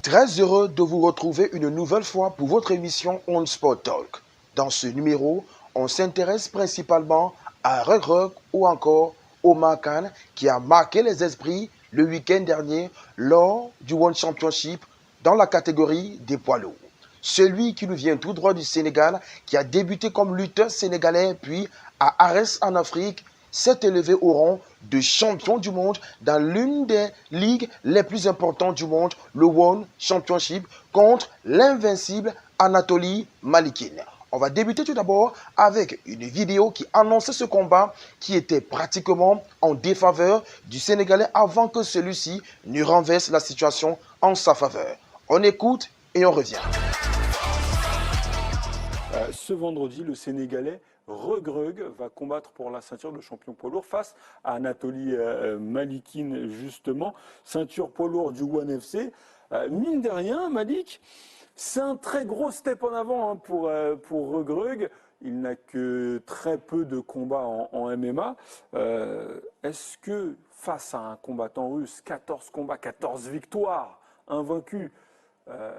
Très heureux de vous retrouver une nouvelle fois pour votre émission On Sport Talk. Dans ce numéro, on s'intéresse principalement à Reug ou encore Omar Khan qui a marqué les esprits le week-end dernier lors du One Championship dans la catégorie des poids lourds. Celui qui nous vient tout droit du Sénégal, qui a débuté comme lutteur sénégalais puis à Arès en Afrique, s'est élevé au rang de champion du monde dans l'une des ligues les plus importantes du monde, le One Championship, contre l'invincible Anatoly Malikin. On va débuter tout d'abord avec une vidéo qui annonçait ce combat qui était pratiquement en défaveur du Sénégalais avant que celui-ci ne renverse la situation en sa faveur. On écoute et on revient. Ce vendredi, le Sénégalais Reug va combattre pour la ceinture de champion poids lourd face à Anatoly Malikin, justement, ceinture poids lourd du One FC. Mine de rien, Malik, c'est un très gros step en avant pour Reug. Il n'a que très peu de combats en MMA. Est-ce que face à un combattant russe, 14 combats, 14 victoires, invaincu,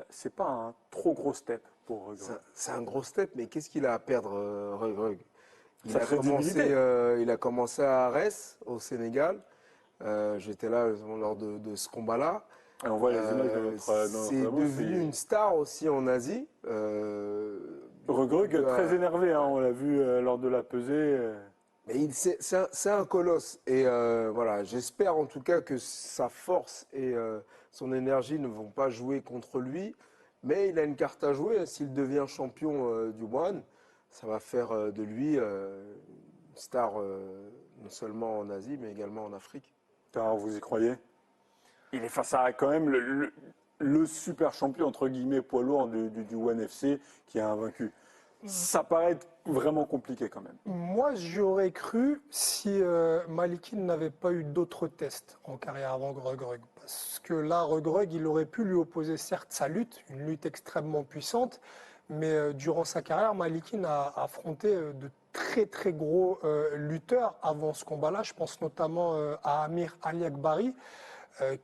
c'est pas un trop gros step pour Reug? C'est un gros step, mais qu'est-ce qu'il a à perdre, Reug? Il a commencé à Arès, au Sénégal. J'étais là lors de ce combat-là. On voit les images c'est devenu une star aussi en Asie. Reug très énervé, hein, on l'a vu lors de la pesée. Mais c'est un colosse. Et voilà, j'espère en tout cas que sa force et son énergie ne vont pas jouer contre lui. Mais il a une carte à jouer. S'il devient champion du One, ça va faire de lui une star non seulement en Asie, mais également en Afrique. Alors, vous y croyez? Il est face à quand même le super champion, entre guillemets, poids lourd du One FC qui a invaincu. Ça paraît être vraiment compliqué quand même. Moi, j'aurais cru si Malikin n'avait pas eu d'autres tests en carrière avant Reug. Parce que là, Reug, il aurait pu lui opposer certes sa lutte, une lutte extrêmement puissante, mais durant sa carrière, Malikin a affronté de très très gros lutteurs avant ce combat-là. Je pense notamment à Amir Ali Akbari,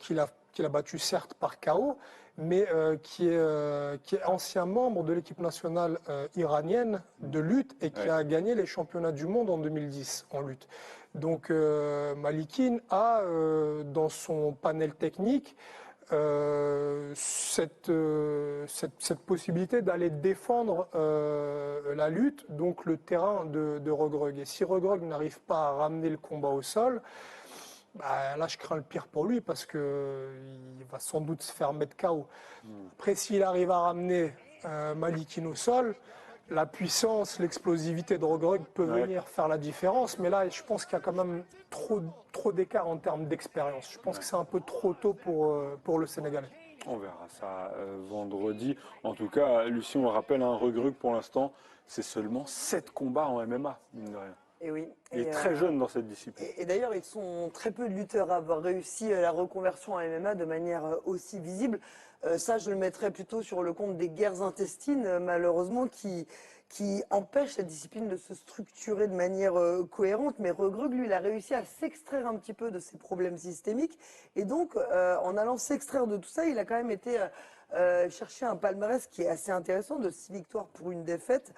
qu'il a battu certes par KO, mais qui est ancien membre de l'équipe nationale iranienne de lutte et qui a gagné les championnats du monde en 2010 en lutte. Donc Malikin a dans son panel technique cette possibilité d'aller défendre la lutte, donc le terrain de Reug. Et si Reug n'arrive pas à ramener le combat au sol, là, je crains le pire pour lui parce qu'il va sans doute se faire mettre KO. Après, s'il arrive à ramener Malikin au sol, la puissance, l'explosivité de Reug peut venir faire la différence. Mais là, je pense qu'il y a quand même trop d'écart en termes d'expérience. Je pense que c'est un peu trop tôt pour le Sénégalais. On verra ça vendredi. En tout cas, Lucie, on le rappelle, Reug pour l'instant, c'est seulement 7 combats en MMA, mine de rien. Et oui. Il est très jeune dans cette discipline. Et d'ailleurs, ils sont très peu de lutteurs à avoir réussi la reconversion en MMA de manière aussi visible. Ça, je le mettrais plutôt sur le compte des guerres intestines, malheureusement, qui empêchent cette discipline de se structurer de manière cohérente. Mais Reug, lui, il a réussi à s'extraire un petit peu de ses problèmes systémiques. Et donc, en allant s'extraire de tout ça, il a quand même été chercher un palmarès qui est assez intéressant, de 6 victoires pour une défaite,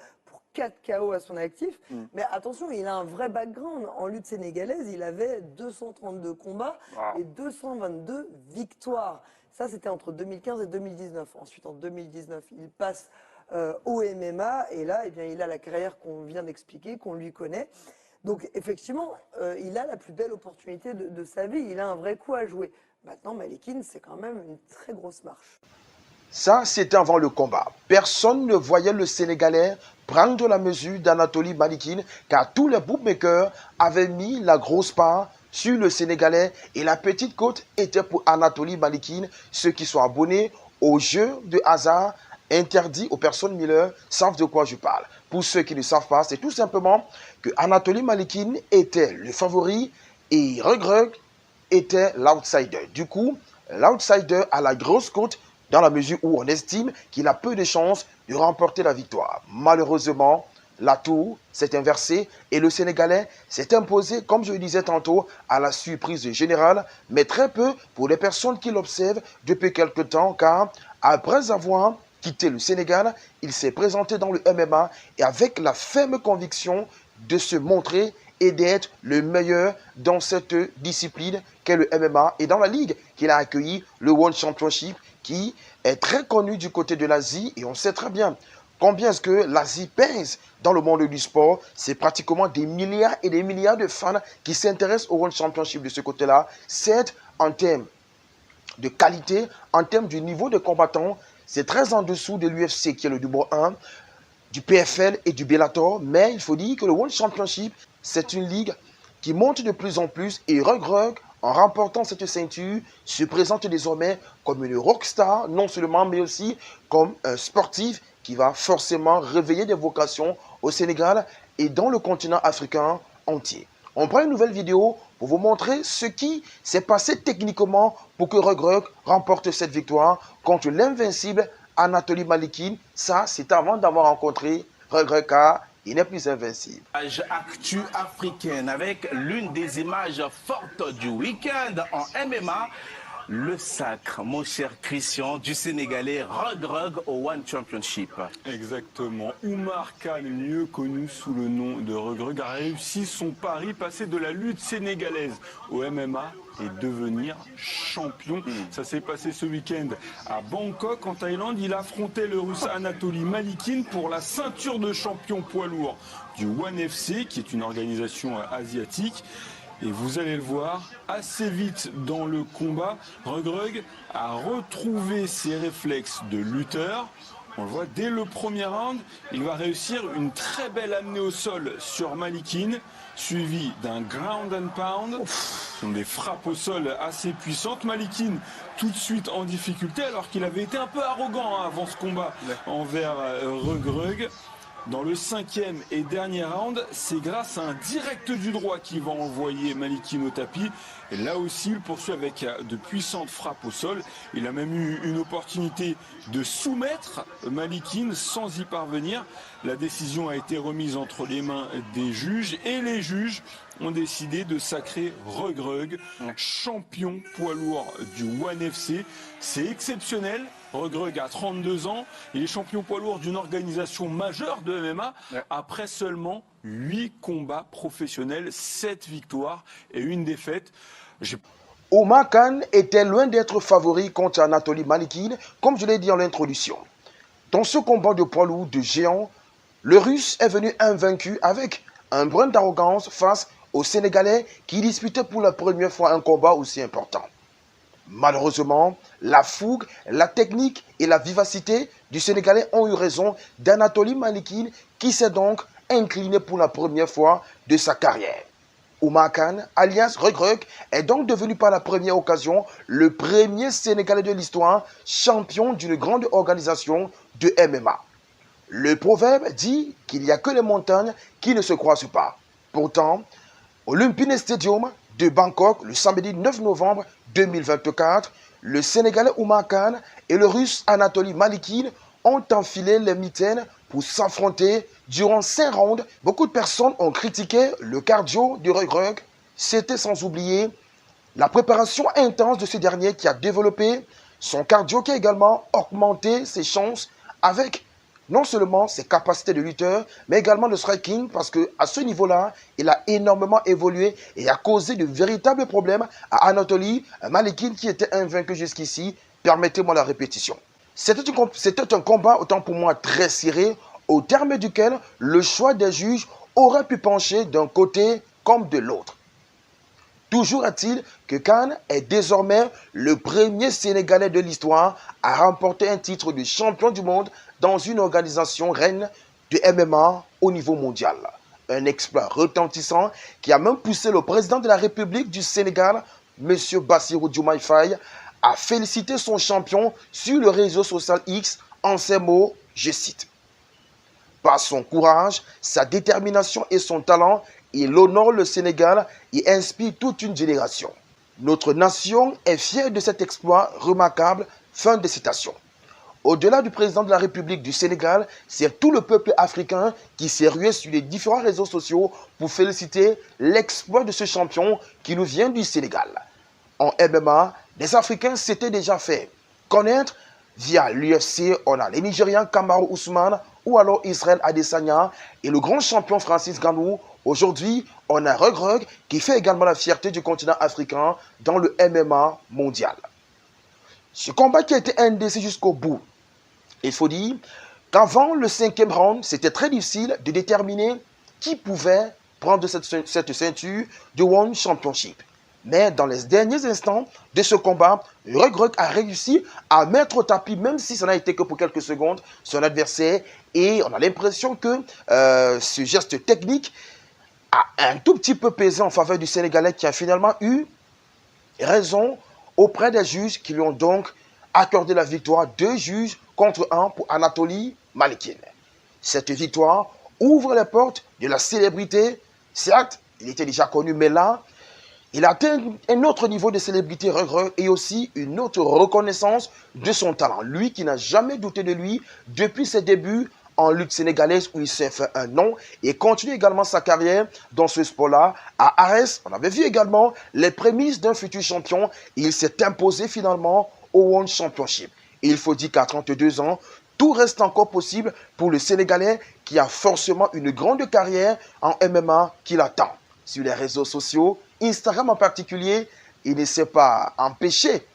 4 KO à son actif. Mais attention, il a un vrai background. En lutte sénégalaise, il avait 232 combats et 222 victoires. Ça, c'était entre 2015 et 2019. Ensuite, en 2019, il passe au MMA. Et là, eh bien, il a la carrière qu'on vient d'expliquer, qu'on lui connaît. Donc, effectivement, il a la plus belle opportunité de sa vie. Il a un vrai coup à jouer. Maintenant, Malikin, c'est quand même une très grosse marche. Ça, c'était avant le combat. Personne ne voyait le Sénégalais prendre la mesure d'Anatoly Malikin car tous les bookmakers avaient mis la grosse part sur le Sénégalais et la petite cote était pour Anatoly Malikin. Ceux qui sont abonnés au jeu de hasard interdit aux personnes mineures savent de quoi je parle. Pour ceux qui ne savent pas, c'est tout simplement que Anatoly Malikin était le favori et Reug était l'outsider. Du coup, l'outsider a la grosse cote dans la mesure où on estime qu'il a peu de chances de remporter la victoire. Malheureusement, la tour s'est inversée et le Sénégalais s'est imposé, comme je le disais tantôt, à la surprise générale, mais très peu pour les personnes qui l'observent depuis quelque temps, car après avoir quitté le Sénégal, il s'est présenté dans le MMA et avec la ferme conviction de se montrer et d'être le meilleur dans cette discipline qu'est le MMA et dans la ligue qu'il a accueilli, le World Championship, qui est très connu du côté de l'Asie et on sait très bien combien est-ce que l'Asie pèse dans le monde du sport. C'est pratiquement des milliards et des milliards de fans qui s'intéressent au World Championship de ce côté-là. C'est en termes de qualité, en termes du niveau de combattants, c'est très en dessous de l'UFC qui est le numéro 1, du PFL et du Bellator, mais il faut dire que le World Championship, c'est une ligue qui monte de plus en plus et Reug, en remportant cette ceinture, se présente désormais comme une rockstar, non seulement, mais aussi comme un sportif qui va forcément réveiller des vocations au Sénégal et dans le continent africain entier. On prend une nouvelle vidéo pour vous montrer ce qui s'est passé techniquement pour que Reug remporte cette victoire contre l'invincible Anatoly Malikin. Ça, c'est avant d'avoir rencontré Reug, car il n'est plus invincible. Actu africaine avec l'une des images fortes du week-end en MMA. Le sacre, mon cher Christian, du Sénégalais Reug au One Championship. Exactement. Oumar Khan, mieux connu sous le nom de Reug, a réussi son pari, passer de la lutte sénégalaise au MMA et devenir champion. Ça s'est passé ce week-end à Bangkok, en Thaïlande. Il affrontait le Russe Anatoly Malikin pour la ceinture de champion poids lourd du ONE FC, qui est une organisation asiatique. Et vous allez le voir, assez vite dans le combat, Reug a retrouvé ses réflexes de lutteur. On le voit dès le premier round, il va réussir une très belle amenée au sol sur Malikin, suivi d'un ground and pound. Ce sont des frappes au sol assez puissantes. Malikin tout de suite en difficulté alors qu'il avait été un peu arrogant avant ce combat envers Reug. Dans le cinquième et dernier round, c'est grâce à un direct du droit qui va envoyer Malikin au tapis. Et là aussi, il poursuit avec de puissantes frappes au sol. Il a même eu une opportunité de soumettre Malikin sans y parvenir. La décision a été remise entre les mains des juges et les juges ont décidé de sacrer Reug champion poids lourd du ONE FC. C'est exceptionnel. Reug a 32 ans, il est champion poids lourd d'une organisation majeure de MMA après seulement 8 combats professionnels, 7 victoires et une défaite. Oumar Khan était loin d'être favori contre Anatoly Malikin, comme je l'ai dit en l'introduction. Dans ce combat de poids lourd de géant, le Russe est venu invaincu avec un brin d'arrogance face au Sénégalais qui disputait pour la première fois un combat aussi important. Malheureusement, la fougue, la technique et la vivacité du Sénégalais ont eu raison d'Anatoly Malikin qui s'est donc incliné pour la première fois de sa carrière. Oumar Khan, alias Reug, est donc devenu par la première occasion le premier Sénégalais de l'histoire champion d'une grande organisation de MMA. Le proverbe dit qu'il n'y a que les montagnes qui ne se croisent pas. Pourtant, au Lumpinee Stadium de Bangkok, le samedi 9 novembre 2024, le Sénégalais Oumar Khan et le Russe Anatoly Malikin ont enfilé les mitaines pour s'affronter durant 5 rounds. Beaucoup de personnes ont critiqué le cardio de Reug. C'était sans oublier la préparation intense de ce dernier qui a développé son cardio, qui a également augmenté ses chances avec non seulement ses capacités de lutteur, mais également de striking, parce qu'à ce niveau-là, il a énormément évolué et a causé de véritables problèmes à Anatoly Malikin qui était invaincu jusqu'ici. Permettez-moi la répétition. C'était un combat, autant pour moi, très serré, au terme duquel le choix des juges aurait pu pencher d'un côté comme de l'autre. Toujours est-il que Khan est désormais le premier Sénégalais de l'histoire à remporter un titre de champion du monde dans une organisation reine de MMA au niveau mondial. Un exploit retentissant qui a même poussé le président de la République du Sénégal, M. Bassirou Diomaye Faye, à féliciter son champion sur le réseau social X en ces mots, je cite. Par son courage, sa détermination et son talent, il honore le Sénégal et inspire toute une génération. Notre nation est fière de cet exploit remarquable. Fin de citation. Au-delà du président de la République du Sénégal, c'est tout le peuple africain qui s'est rué sur les différents réseaux sociaux pour féliciter l'exploit de ce champion qui nous vient du Sénégal. En MMA, les Africains s'étaient déjà fait connaître via l'UFC. On a les Nigériens Kamaru Usman ou alors Israël Adesanya et le grand champion Francis Ngannou. Aujourd'hui, on a Reug qui fait également la fierté du continent africain dans le MMA mondial. Ce combat qui a été indécis jusqu'au bout. Il faut dire qu'avant le 5e round, c'était très difficile de déterminer qui pouvait prendre cette ceinture du One Championship. Mais dans les derniers instants de ce combat, Reug a réussi à mettre au tapis, même si ça n'a été que pour quelques secondes, son adversaire. Et on a l'impression que ce geste technique a un tout petit peu pesé en faveur du Sénégalais qui a finalement eu raison auprès des juges qui lui ont donc accordé la victoire. 2 juges contre 1 pour Anatoly Malikin. Cette victoire ouvre les portes de la célébrité. Certes, il était déjà connu, mais là, il a atteint un autre niveau de célébrité, Reug, et aussi une autre reconnaissance de son talent. Lui qui n'a jamais douté de lui depuis ses débuts en lutte sénégalaise où il s'est fait un nom et continue également sa carrière dans ce sport-là. À Arès, on avait vu également les prémices d'un futur champion et il s'est imposé finalement au One Championship. Et il faut dire qu'à 32 ans, tout reste encore possible pour le Sénégalais qui a forcément une grande carrière en MMA qui l'attend. Sur les réseaux sociaux, Instagram en particulier, il ne s'est pas empêché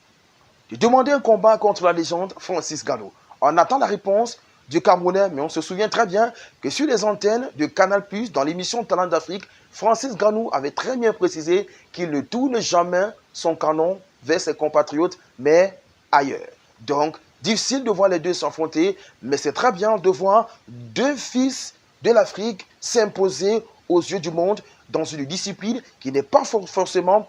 de demander un combat contre la légende Francis Ngannou. On attend la réponse du Camerounais, mais on se souvient très bien que sur les antennes de Canal+, dans l'émission Talent d'Afrique, Francis Ngannou avait très bien précisé qu'il ne tourne jamais son canon vers ses compatriotes, mais ailleurs. Donc, difficile de voir les deux s'affronter, mais c'est très bien de voir 2 fils de l'Afrique s'imposer aux yeux du monde dans une discipline qui n'est pas forcément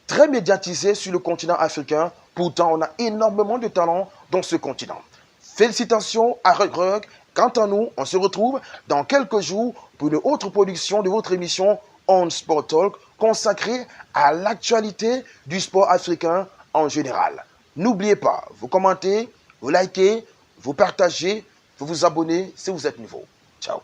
très médiatisée sur le continent africain. Pourtant, on a énormément de talent dans ce continent. Félicitations à Reug. Quant à nous, on se retrouve dans quelques jours pour une autre production de votre émission On Sport Talk consacrée à l'actualité du sport africain en général. N'oubliez pas, vous commentez, vous likez, vous partagez, vous vous abonnez si vous êtes nouveau. Ciao.